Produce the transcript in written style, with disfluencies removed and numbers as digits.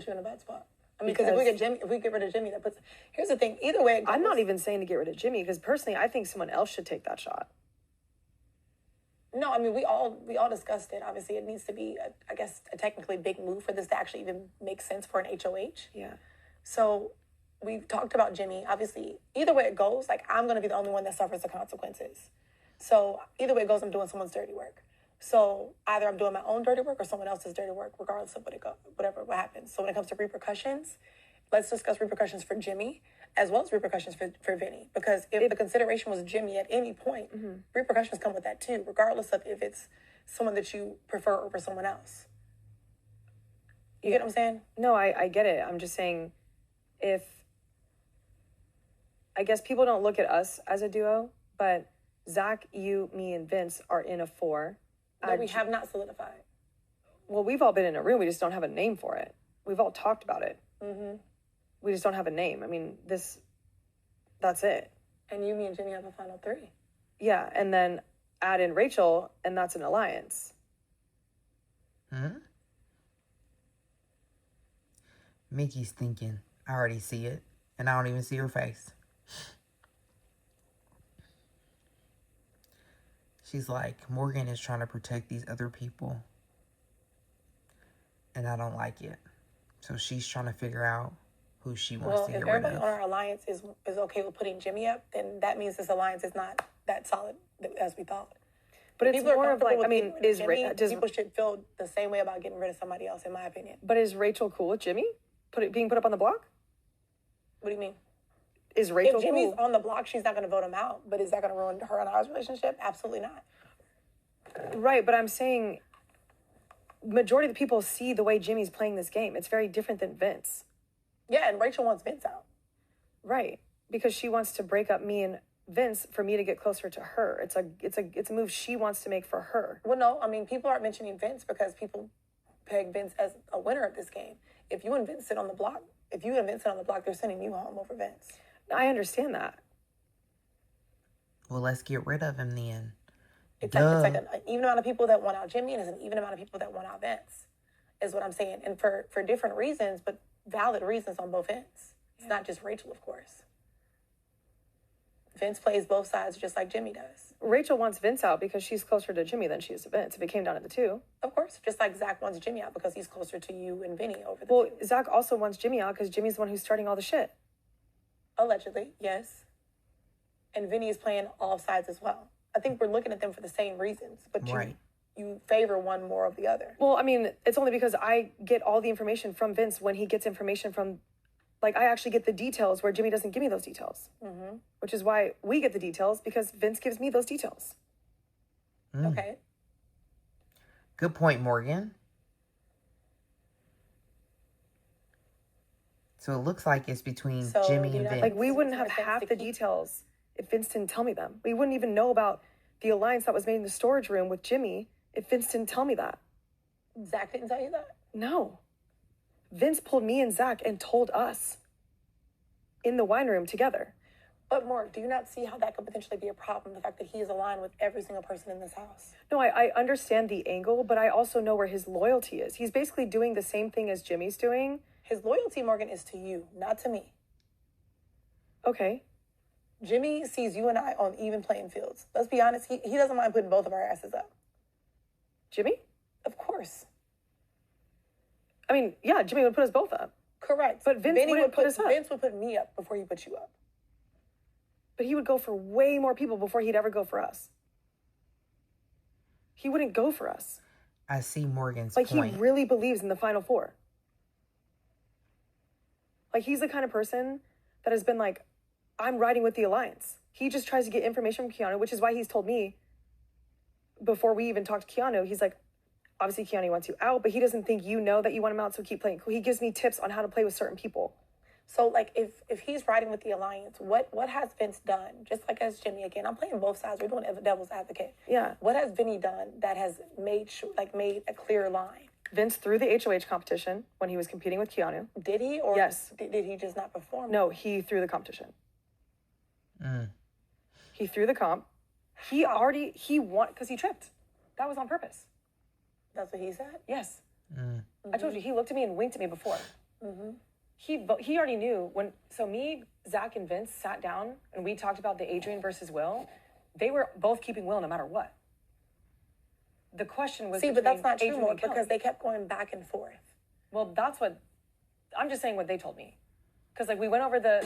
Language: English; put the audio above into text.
put you in a bad spot. I mean, because if we get rid of Jimmy, that puts. Here's the thing. Either way, I'm not even saying to get rid of Jimmy because personally, I think someone else should take that shot. No, I mean we all discussed it. Obviously, it needs to be, I guess, a technically big move for this to actually even make sense for an HOH. Yeah. So we've talked about Jimmy. Obviously, either way it goes, like I'm gonna be the only one that suffers the consequences. So either way it goes, I'm doing someone's dirty work. So either I'm doing my own dirty work or someone else's dirty work, regardless of what happens. So when it comes to repercussions, let's discuss repercussions for Jimmy as well as repercussions for Vinny. Because if the consideration was Jimmy at any point, repercussions come with that too, regardless of if it's someone that you prefer over someone else. You get what I'm saying? No, I get it. I'm just saying I guess people don't look at us as a duo, but Zach, you, me, and Vince are in a 4. That we have not solidified. Well, we've all been in a room. We just don't have a name for it. We've all talked about it. Mm-hmm. We just don't have a name. I mean, that's it. And you, me, and Jimmy have a final 3. Yeah, and then add in Rachel, and that's an alliance. Hmm? Mickey's thinking. I already see it, and I don't even see her face. She's like, Morgan is trying to protect these other people. And I don't like it. So she's trying to figure out who she wants to get rid of. If everybody on our alliance is okay with putting Jimmy up, then that means this alliance is not that solid as we thought. But it's more of like, I mean, people should feel the same way about getting rid of somebody else, in my opinion. But is Rachel cool with Jimmy being put up on the block? What do you mean? Is Rachel If Jimmy's on the block, she's not going to vote him out. But is that going to ruin her and ours relationship? Absolutely not. Right, but I'm saying majority of the people see the way Jimmy's playing this game. It's very different than Vince. Yeah, and Rachel wants Vince out. Right, because she wants to break up me and Vince for me to get closer to her. It's a move she wants to make for her. Well, no, I mean, people aren't mentioning Vince because people peg Vince as a winner of this game. If you and Vince sit on the block, they're sending you home over Vince. I understand that. Well, let's get rid of him then. It's like an even amount of people that want out Jimmy, and it's an even amount of people that want out Vince, is what I'm saying. And for different reasons, but valid reasons on both ends. It's not just Rachel, of course. Vince plays both sides just like Jimmy does. Rachel wants Vince out because she's closer to Jimmy than she is to Vince. If it came down to the two. Of course. Just like Zach wants Jimmy out because he's closer to you and Vinny over the two. Well, two. Zach also wants Jimmy out because Jimmy's the one who's starting all the shit. Allegedly, yes. And Vinny is playing all sides as well. I think we're looking at them for the same reasons, but you favor one more of the other. Well, I mean, it's only because I get all the information from Vince when he gets information from, like, I actually get the details where Jimmy doesn't give me those details. Mm-hmm. Which is why we get the details, because Vince gives me those details. Okay. Good point, Morgan. So it looks like it's between Jimmy and Vince. Like, we wouldn't have half the details if Vince didn't tell me them. We wouldn't even know about the alliance that was made in the storage room with Jimmy if Vince didn't tell me that. Zach didn't tell you that? No. Vince pulled me and Zach and told us in the wine room together. But Mark, do you not see how that could potentially be a problem? The fact that he is aligned with every single person in this house. No, I understand the angle, but I also know where his loyalty is. He's basically doing the same thing as Jimmy's doing. His loyalty, Morgan, is to you, not to me. Okay. Jimmy sees you and I on even playing fields. Let's be honest, he doesn't mind putting both of our asses up. Jimmy? Of course. I mean, yeah, Jimmy would put us both up. Correct. But Vince would put us up. Vince would put me up before he put you up. But he would go for way more people before he'd ever go for us. He wouldn't go for us. I see Morgan's point. Like, he really believes in the Final Four. Like, he's the kind of person that has been like, I'm riding with the alliance. He just tries to get information from Keanu, which is why he's told me before we even talked to Keanu, he's like, obviously Keanu wants you out, but he doesn't think you know that you want him out, so keep playing. He gives me tips on how to play with certain people. So, like, if he's riding with the alliance, what has Vince done? Just like as Jimmy, again, I'm playing both sides. We're doing devil's advocate. Yeah. What has Vinny done that has made a clear line? Vince threw the HOH competition when he was competing with Keanu. Did he? Or yes. Did he just not perform? No, he threw the competition. He threw the comp. He won because he tripped. That was on purpose. That's what he said? Yes. I told you, he looked at me and winked at me before. He already knew when. So me, Zach, and Vince sat down and we talked about the Adrian versus Will. They were both keeping Will no matter what. The question was, but that's not true, Adrian more and Kelly. because they kept going back and forth. Well, that's what I'm just saying. What they told me, because like we went over the.